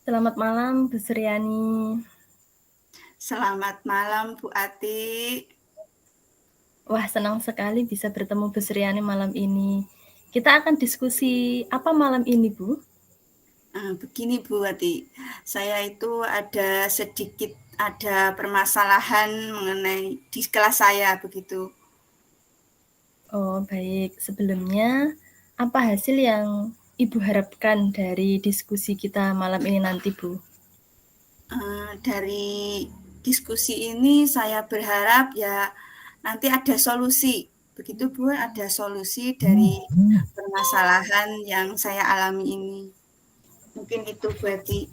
Selamat malam, Bu Suryani. Selamat malam, Bu Ati. Wah, senang sekali bisa bertemu Bu Suryani malam ini. Kita akan diskusi apa malam ini, Bu? Begini, Bu Ati. Saya itu ada permasalahan mengenai di kelas saya, begitu. Oh, baik. Sebelumnya, apa hasil yang Ibu harapkan dari diskusi kita malam ini nanti, Bu? Dari diskusi ini saya berharap ya nanti ada solusi. Begitu, Bu, ada solusi dari permasalahan yang saya alami ini. Mungkin itu, Bu Ati.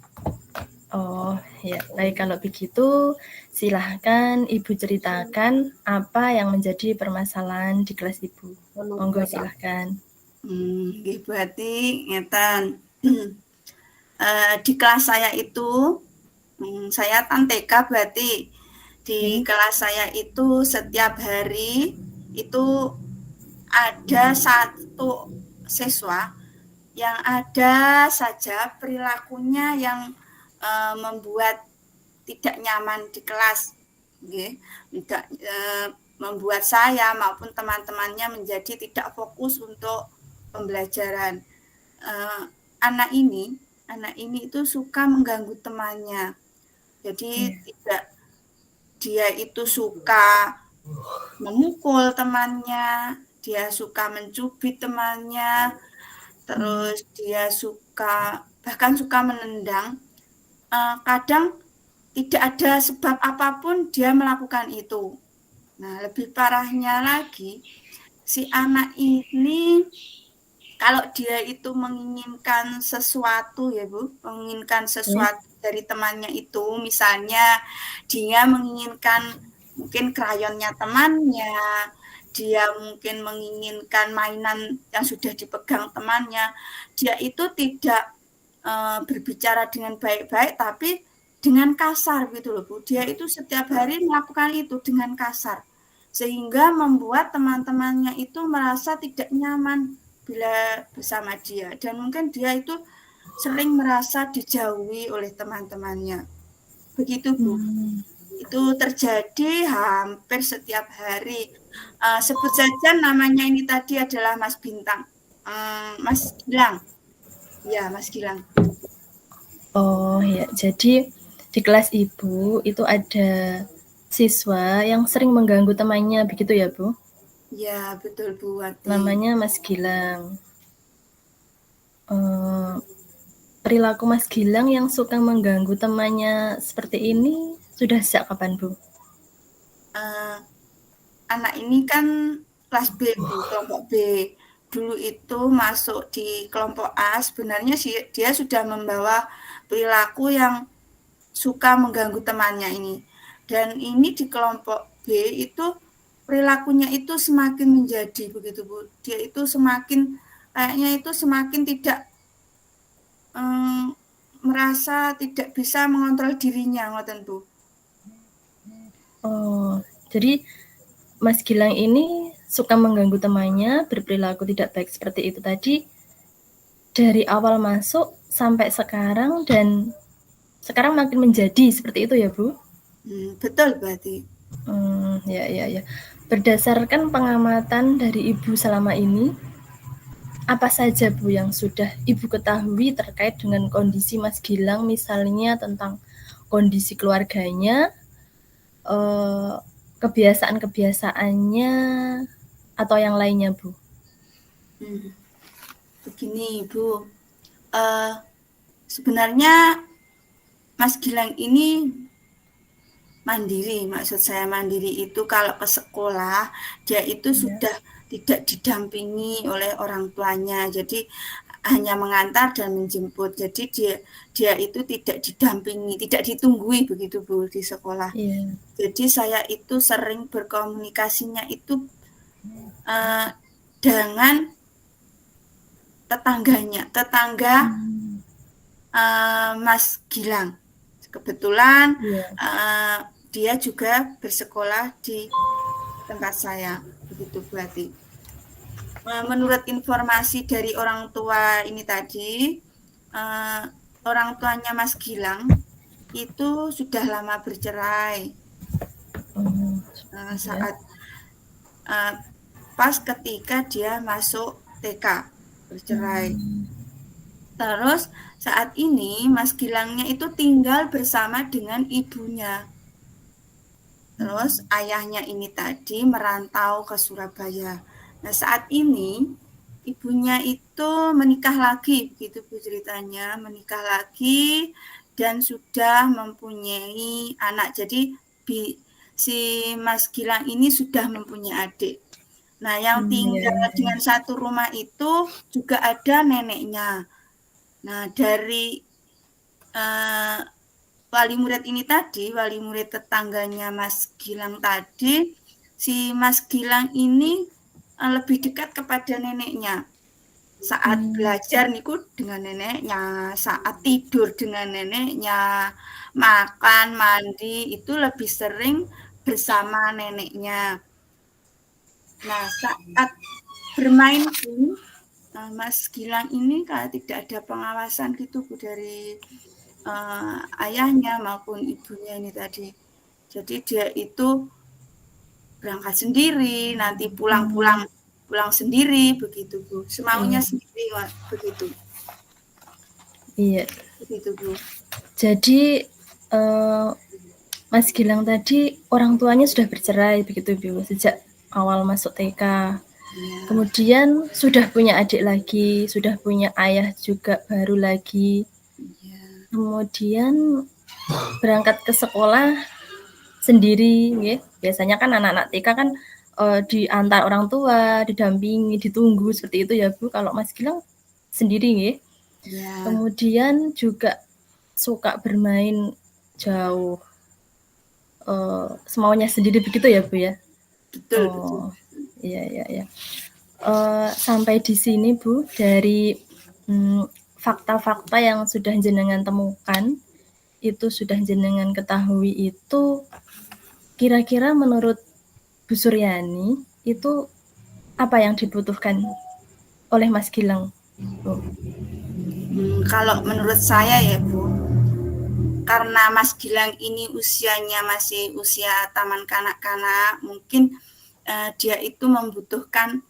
Oh, ya. Baik, kalau begitu silahkan Ibu ceritakan apa yang menjadi permasalahan di kelas Ibu. Monggo, silahkan. Bu Ati, ngeten. Di kelas saya itu, saya kan TK berarti di kelas saya itu setiap hari itu ada satu siswa yang ada saja perilakunya yang membuat tidak nyaman di kelas, tidak membuat saya maupun teman-temannya menjadi tidak fokus untuk pembelajaran. Anak ini itu suka mengganggu temannya. Jadi dia itu suka memukul temannya, dia suka mencubit temannya, terus dia bahkan suka menendang. Kadang tidak ada sebab apapun dia melakukan itu. Nah, lebih parahnya lagi, si anak ini kalau dia itu menginginkan sesuatu ya Bu, menginginkan sesuatu dari temannya itu, misalnya dia menginginkan mungkin krayonnya temannya, dia mungkin menginginkan mainan yang sudah dipegang temannya, dia itu tidak berbicara dengan baik-baik tapi dengan kasar gitu loh Bu. Dia itu setiap hari melakukan itu dengan kasar, sehingga membuat teman-temannya itu merasa tidak nyaman bila bersama dia, dan mungkin dia itu sering merasa dijauhi oleh teman-temannya. Begitu Bu. Itu terjadi hampir setiap hari. Sebut saja namanya ini tadi adalah Mas Bintang, Mas Gilang. Ya, Mas Gilang. Oh ya, jadi di kelas Ibu itu ada siswa yang sering mengganggu temannya, begitu ya Bu? Ya, betul Bu Wati. Namanya Mas Gilang. Perilaku Mas Gilang yang suka mengganggu temannya seperti ini sudah sejak kapan Bu? Anak ini kan kelas B Bu, kelompok B. Dulu itu masuk di kelompok A, sebenarnya dia sudah membawa perilaku yang suka mengganggu temannya ini. Dan ini di kelompok B itu perilakunya itu semakin menjadi begitu Bu. Dia itu kayaknya itu semakin tidak merasa tidak bisa mengontrol dirinya, ngoten Bu. Oh, jadi Mas Gilang ini suka mengganggu temannya, berperilaku tidak baik seperti itu tadi dari awal masuk sampai sekarang, dan sekarang makin menjadi seperti itu ya Bu? Betul berarti. Ya. Berdasarkan pengamatan dari Ibu selama ini, apa saja Bu yang sudah Ibu ketahui terkait dengan kondisi Mas Gilang, misalnya tentang kondisi keluarganya, kebiasaan-kebiasaannya, atau yang lainnya Bu? Begini Bu, sebenarnya Mas Gilang ini mandiri. Maksud saya mandiri itu kalau ke sekolah dia itu sudah tidak didampingi oleh orang tuanya. Jadi hanya mengantar dan menjemput. Jadi dia itu tidak didampingi, tidak ditunggui begitu Bu di sekolah. Iya. Jadi saya itu sering berkomunikasinya itu dengan tetangga Hmm. Mas Gilang. Kebetulan Iya. dia juga bersekolah di tempat saya, begitu berarti. Menurut informasi dari orang tua ini tadi, orang tuanya Mas Gilang itu sudah lama bercerai. Oh, ya. Saat pas ketika dia masuk TK bercerai. Terus saat ini Mas Gilangnya itu tinggal bersama dengan ibunya. Terus ayahnya ini tadi merantau ke Surabaya. Nah saat ini ibunya itu menikah lagi, begitu Bu ceritanya, menikah lagi dan sudah mempunyai anak. Jadi si Mas Gilang ini sudah mempunyai adik. Nah yang Iya, tinggal iya, dengan iya. satu rumah itu juga ada neneknya. Nah dari wali murid ini tadi, wali murid tetangganya Mas Gilang tadi, si Mas Gilang ini lebih dekat kepada neneknya. Saat belajar niku dengan neneknya, saat tidur dengan neneknya, makan, mandi itu lebih sering bersama neneknya. Nah, saat bermain pun Mas Gilang ini kalau tidak ada pengawasan gitu Bu dari ayahnya maupun ibunya ini tadi. Jadi dia itu berangkat sendiri, nanti pulang sendiri begitu Bu. Semaunya Iya. sendiri begitu. Iya. Begitu Bu. Jadi Mas Gilang tadi orang tuanya sudah bercerai begitu Bu sejak awal masuk TK. Ya. Kemudian sudah punya adik lagi, sudah punya ayah juga baru lagi. Ya. Kemudian berangkat ke sekolah sendiri, ya. Biasanya kan anak-anak TK kan diantar orang tua, didampingi, ditunggu seperti itu ya Bu. Kalau Mas Gilang sendiri, ya. Ya. Kemudian juga suka bermain jauh, semaunya sendiri begitu ya Bu ya. Betul, betul. Iya, iya, iya. Sampai di sini Bu, dari fakta-fakta yang sudah jenengan temukan, itu sudah jenengan ketahui itu, kira-kira menurut Bu Suryani, itu apa yang dibutuhkan oleh Mas Gilang, Bu? Kalau menurut saya ya Bu, karena Mas Gilang ini usianya masih usia taman kanak-kanak, mungkin dia itu membutuhkan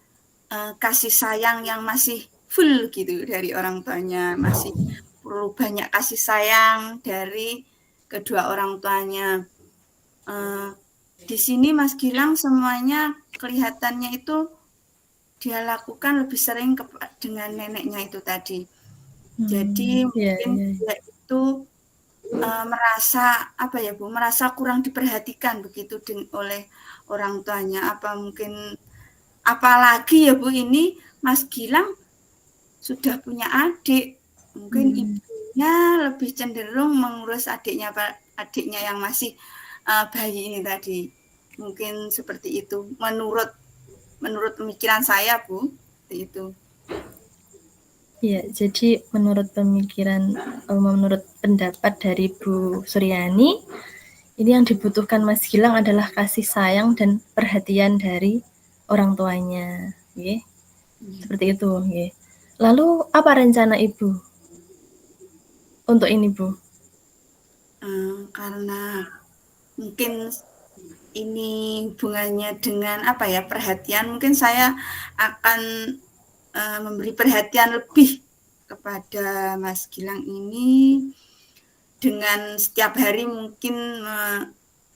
kasih sayang yang masih full gitu dari orang tuanya, masih perlu banyak kasih sayang dari kedua orang tuanya. Di sini Mas Gilang semuanya kelihatannya itu dia lakukan lebih sering dengan neneknya itu tadi. Jadi mungkin dia itu merasa apa ya Bu, merasa kurang diperhatikan begitu oleh orang tuanya. Apa mungkin apalagi ya Bu ini Mas Gilang sudah punya adik, mungkin ibunya lebih cenderung mengurus adiknya yang masih bayi ini tadi. Mungkin seperti itu menurut pemikiran saya Bu, seperti itu. Ya, jadi menurut pendapat dari Bu Suryani, ini yang dibutuhkan Mas Gilang adalah kasih sayang dan perhatian dari orang tuanya, ya. Seperti itu, ya. Lalu apa rencana Ibu untuk ini, Bu? Karena mungkin ini hubungannya dengan apa ya, perhatian, mungkin saya akan memberi perhatian lebih kepada Mas Gilang ini dengan setiap hari mungkin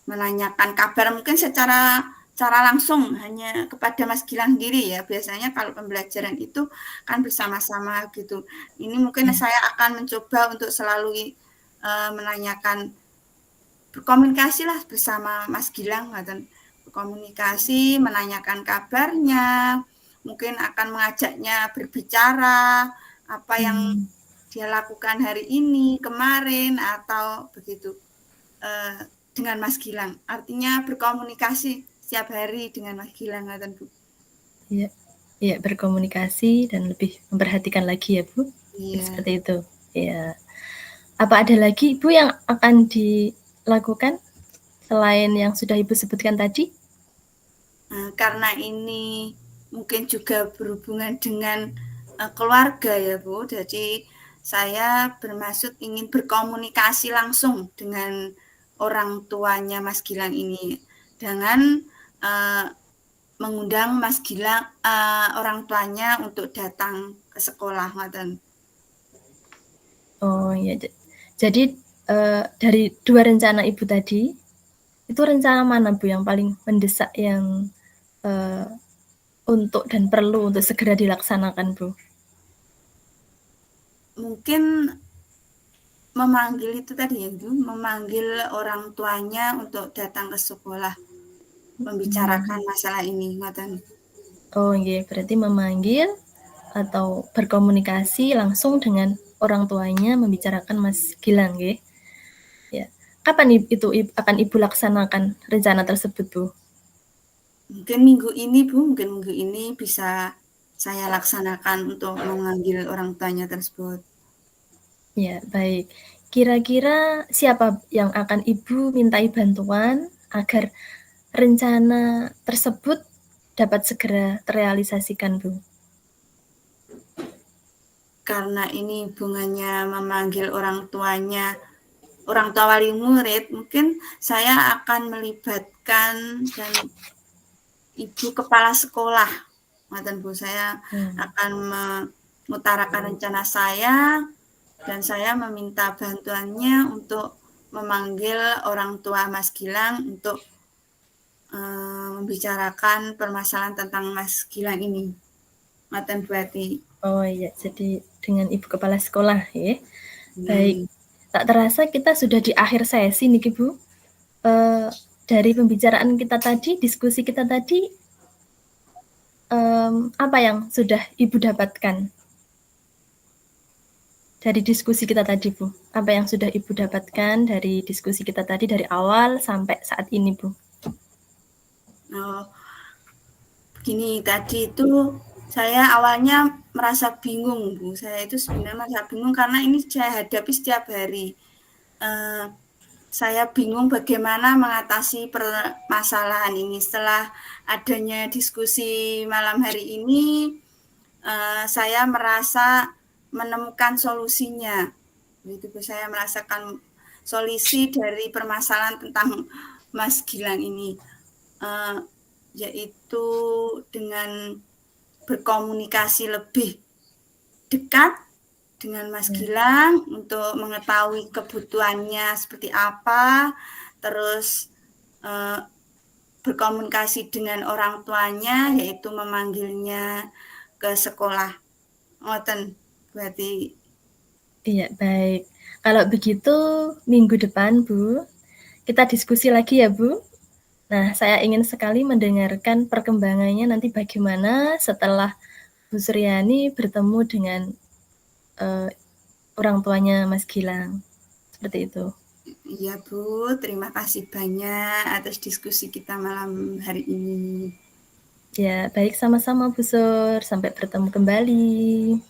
menanyakan kabar mungkin secara langsung hanya kepada Mas Gilang sendiri ya. Biasanya kalau pembelajaran itu kan bersama-sama gitu. Ini mungkin saya akan mencoba untuk selalu menanyakan, berkomunikasi lah bersama Mas Gilang, berkomunikasi, menanyakan kabarnya, mungkin akan mengajaknya berbicara apa yang dia lakukan hari ini, kemarin, atau begitu dengan Mas Gilang. Artinya berkomunikasi setiap hari dengan Mas Gilang, Bu. Iya, iya, berkomunikasi dan lebih memperhatikan lagi ya Bu. Iya. Seperti itu. Ya. Apa ada lagi Ibu yang akan dilakukan selain yang sudah Ibu sebutkan tadi? Karena ini mungkin juga berhubungan dengan keluarga ya Bu, jadi saya bermaksud ingin berkomunikasi langsung dengan orang tuanya Mas Gilang ini dengan mengundang Mas Gilang orang tuanya untuk datang ke sekolah, ngoten. Oh ya, jadi dari dua rencana Ibu tadi, itu rencana mana Bu yang paling mendesak yang untuk dan perlu untuk segera dilaksanakan Bu? Mungkin memanggil itu tadi ya Bu, memanggil orang tuanya untuk datang ke sekolah, membicarakan masalah ini, ngoten. Oh iya, berarti memanggil atau berkomunikasi langsung dengan orang tuanya membicarakan Mas Gilang, nggih. Ya. Kapan itu akan Ibu laksanakan rencana tersebut, Bu? Mungkin minggu ini Bu, mungkin minggu ini bisa saya laksanakan untuk memanggil orang tuanya tersebut. Ya, baik. Kira-kira siapa yang akan Ibu mintai bantuan agar rencana tersebut dapat segera terrealisasikan, Bu? Karena ini hubungannya memanggil orang tuanya, orang tua wali murid, mungkin saya akan melibatkan dan ibu kepala sekolah, ngoten Bu. Saya akan mengutarakan rencana saya dan saya meminta bantuannya untuk memanggil orang tua Mas Gilang untuk membicarakan permasalahan tentang Mas Gilang ini. Ngoten Bu Ati. Oh iya, jadi dengan Ibu Kepala Sekolah ya. Baik. Tak terasa kita sudah di akhir sesi nih Bu. Dari pembicaraan kita tadi, diskusi kita tadi, apa yang sudah Ibu dapatkan dari diskusi kita tadi, Bu? Apa yang sudah Ibu dapatkan dari diskusi kita tadi dari awal sampai saat ini, Bu? Oh, begini, tadi itu saya awalnya merasa bingung, Bu. Saya itu sebenarnya merasa bingung karena ini saya hadapi setiap hari. Saya bingung bagaimana mengatasi permasalahan ini. Setelah adanya diskusi malam hari ini, saya merasa menemukan solusinya. Begitu saya merasakan solusi dari permasalahan tentang Mas Gilang ini, yaitu dengan berkomunikasi lebih dekat dengan Mas Gilang untuk mengetahui kebutuhannya seperti apa, terus berkomunikasi dengan orang tuanya, yaitu memanggilnya ke sekolah. Ngoten, berarti. Iya, baik. Kalau begitu, minggu depan, Bu, kita diskusi lagi ya, Bu. Nah, saya ingin sekali mendengarkan perkembangannya nanti bagaimana setelah Bu Suryani bertemu dengan orang tuanya Mas Gilang. Seperti itu. Iya, Bu. Terima kasih banyak atas diskusi kita malam hari ini. Ya, baik sama-sama Bu Sur. Sampai bertemu kembali.